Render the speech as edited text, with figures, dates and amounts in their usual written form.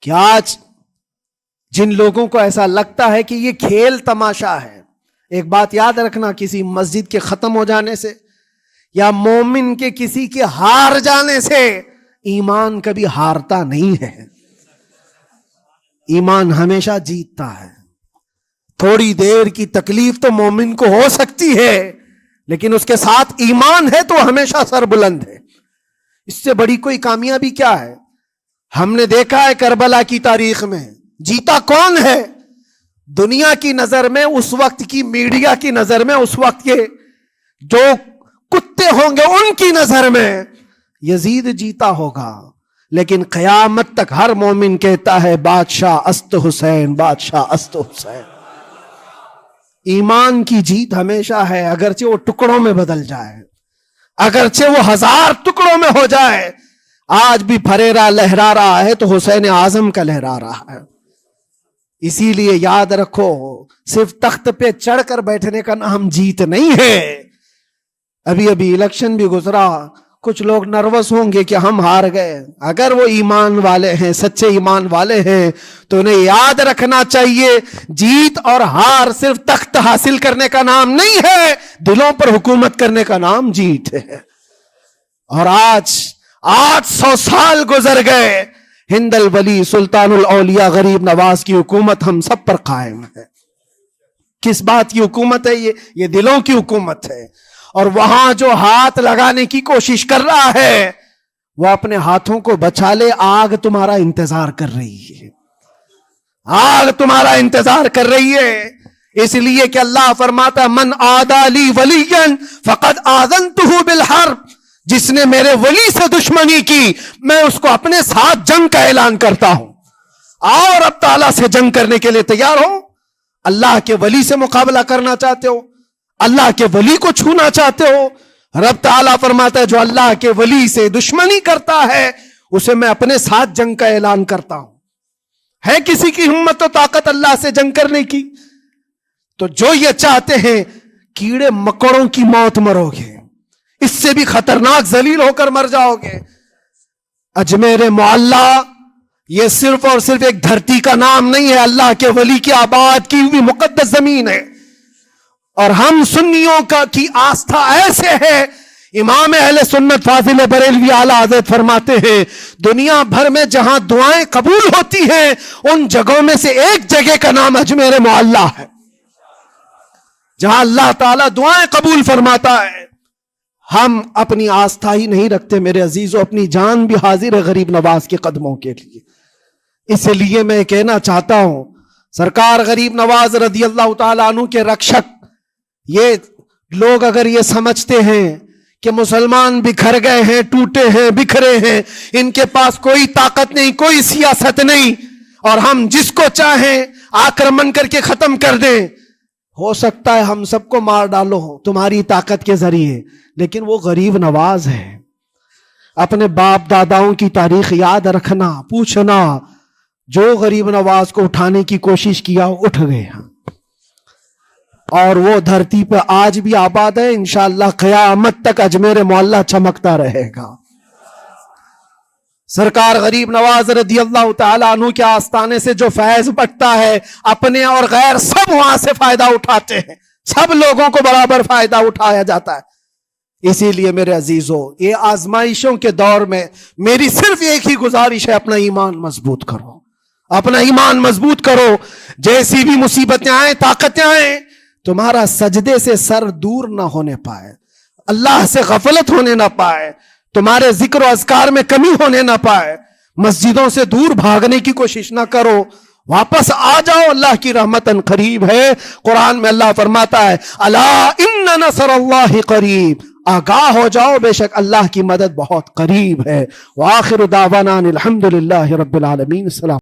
کہ آج جن لوگوں کو ایسا لگتا ہے کہ یہ کھیل تماشا ہے، ایک بات یاد رکھنا، کسی مسجد کے ختم ہو جانے سے یا مومن کے کسی کے ہار جانے سے ایمان کبھی ہارتا نہیں ہے، ایمان ہمیشہ جیتتا ہے۔ تھوڑی دیر کی تکلیف تو مومن کو ہو سکتی ہے، لیکن اس کے ساتھ ایمان ہے تو ہمیشہ سر بلند ہے۔ اس سے بڑی کوئی کامیابی کیا ہے؟ ہم نے دیکھا ہے کربلا کی تاریخ میں جیتا کون ہے؟ دنیا کی نظر میں، اس وقت کی میڈیا کی نظر میں، اس وقت کے جو کتے ہوں گے ان کی نظر میں یزید جیتا ہوگا، لیکن قیامت تک ہر مومن کہتا ہے بادشاہ است حسین، بادشاہ است حسین۔ ایمان کی جیت ہمیشہ ہے، اگرچہ وہ ٹکڑوں میں بدل جائے، اگرچہ وہ 1000 ٹکڑوں میں ہو جائے۔ آج بھی پھریرا لہرا رہا ہے تو حسین اعظم کا لہرا رہا ہے۔ اسی لیے یاد رکھو، صرف تخت پہ چڑھ کر بیٹھنے کا نام جیت نہیں ہے۔ ابھی الیکشن بھی گزرا، کچھ لوگ نروس ہوں گے کہ ہم ہار گئے۔ اگر وہ ایمان والے ہیں، سچے ایمان والے ہیں، تو انہیں یاد رکھنا چاہیے جیت اور ہار صرف تخت حاصل کرنے کا نام نہیں ہے، دلوں پر حکومت کرنے کا نام جیت ہے۔ اور آج 800 سال گزر گئے، ہند الولی سلطان الاولیاء غریب نواز کی حکومت ہم سب پر قائم ہے۔ کس بات کی حکومت ہے یہ دلوں کی حکومت ہے۔ اور وہاں جو ہاتھ لگانے کی کوشش کر رہا ہے وہ اپنے ہاتھوں کو بچا لے، آگ تمہارا انتظار کر رہی ہے، آگ تمہارا انتظار کر رہی ہے۔ اس لیے کہ اللہ فرماتا من عادی لی ولیا فقد آذنتہ بالحرب، جس نے میرے ولی سے دشمنی کی میں اس کو اپنے ساتھ جنگ کا اعلان کرتا ہوں۔ اور اب تعالیٰ سے جنگ کرنے کے لیے تیار ہو؟ اللہ کے ولی سے مقابلہ کرنا چاہتے ہو؟ اللہ کے ولی کو چھونا چاہتے ہو؟ رب تعالیٰ فرماتا ہے جو اللہ کے ولی سے دشمنی کرتا ہے اسے میں اپنے ساتھ جنگ کا اعلان کرتا ہوں۔ ہے کسی کی ہمت و طاقت اللہ سے جنگ کرنے کی؟ تو جو یہ چاہتے ہیں کیڑے مکوڑوں کی موت مرو گے، اس سے بھی خطرناک ذلیل ہو کر مر جاؤ گے۔ اجمیر معلیٰ یہ صرف اور صرف ایک دھرتی کا نام نہیں ہے، اللہ کے ولی کی آباد کی ہوئی مقدس زمین ہے۔ اور ہم سنیوں کی آستھا ایسے ہے، امام اہل سنت فاضل بریلوی اعلیٰ حضرت فرماتے ہیں دنیا بھر میں جہاں دعائیں قبول ہوتی ہیں ان جگہوں میں سے ایک جگہ کا نام اجمیر معلیٰ ہے، جہاں اللہ تعالیٰ دعائیں قبول فرماتا ہے۔ ہم اپنی آستھا ہی نہیں رکھتے میرے عزیزو، اپنی جان بھی حاضر ہے غریب نواز کے قدموں کے لیے۔ اس لیے میں کہنا چاہتا ہوں سرکار غریب نواز رضی اللہ تعالیٰ عنہ کے رکشک، یہ لوگ اگر یہ سمجھتے ہیں کہ مسلمان بکھر گئے ہیں، ٹوٹے ہیں، بکھرے ہیں، ان کے پاس کوئی طاقت نہیں، کوئی سیاست نہیں، اور ہم جس کو چاہیں آکرمن کر کے ختم کر دیں، ہو سکتا ہے ہم سب کو مار ڈالو تمہاری طاقت کے ذریعے، لیکن وہ غریب نواز ہے۔ اپنے باپ داداؤں کی تاریخ یاد رکھنا، پوچھنا، جو غریب نواز کو اٹھانے کی کوشش کیا اٹھ گئے ہیں، اور وہ دھرتی پہ آج بھی آباد ہے۔ انشاءاللہ قیامت تک اجمیر معلیٰ چمکتا رہے گا۔ سرکار غریب نواز رضی اللہ تعالیٰ عنہ کے آستانے سے جو فیض بٹتا ہے، اپنے اور غیر سب وہاں سے فائدہ اٹھاتے ہیں، سب لوگوں کو برابر فائدہ اٹھایا جاتا ہے۔ اسی لیے میرے عزیزو، یہ آزمائشوں کے دور میں میری صرف ایک ہی گزارش ہے، اپنا ایمان مضبوط کرو، اپنا ایمان مضبوط کرو۔ جیسی بھی مصیبتیں آئیں، طاقتیں آئیں، تمہارا سجدے سے سر دور نہ ہونے پائے، اللہ سے غفلت ہونے نہ پائے، تمہارے ذکر و اذکار میں کمی ہونے نہ پائے، مسجدوں سے دور بھاگنے کی کوشش نہ کرو، واپس آ جاؤ، اللہ کی رحمت قریب ہے۔ قرآن میں اللہ فرماتا ہے الا ان نصر اللہ قریب، آگاہ ہو جاؤ، بے شک اللہ کی مدد بہت قریب ہے۔ وآخر دعوانا الحمدللہ رب العالمین۔ السلام۔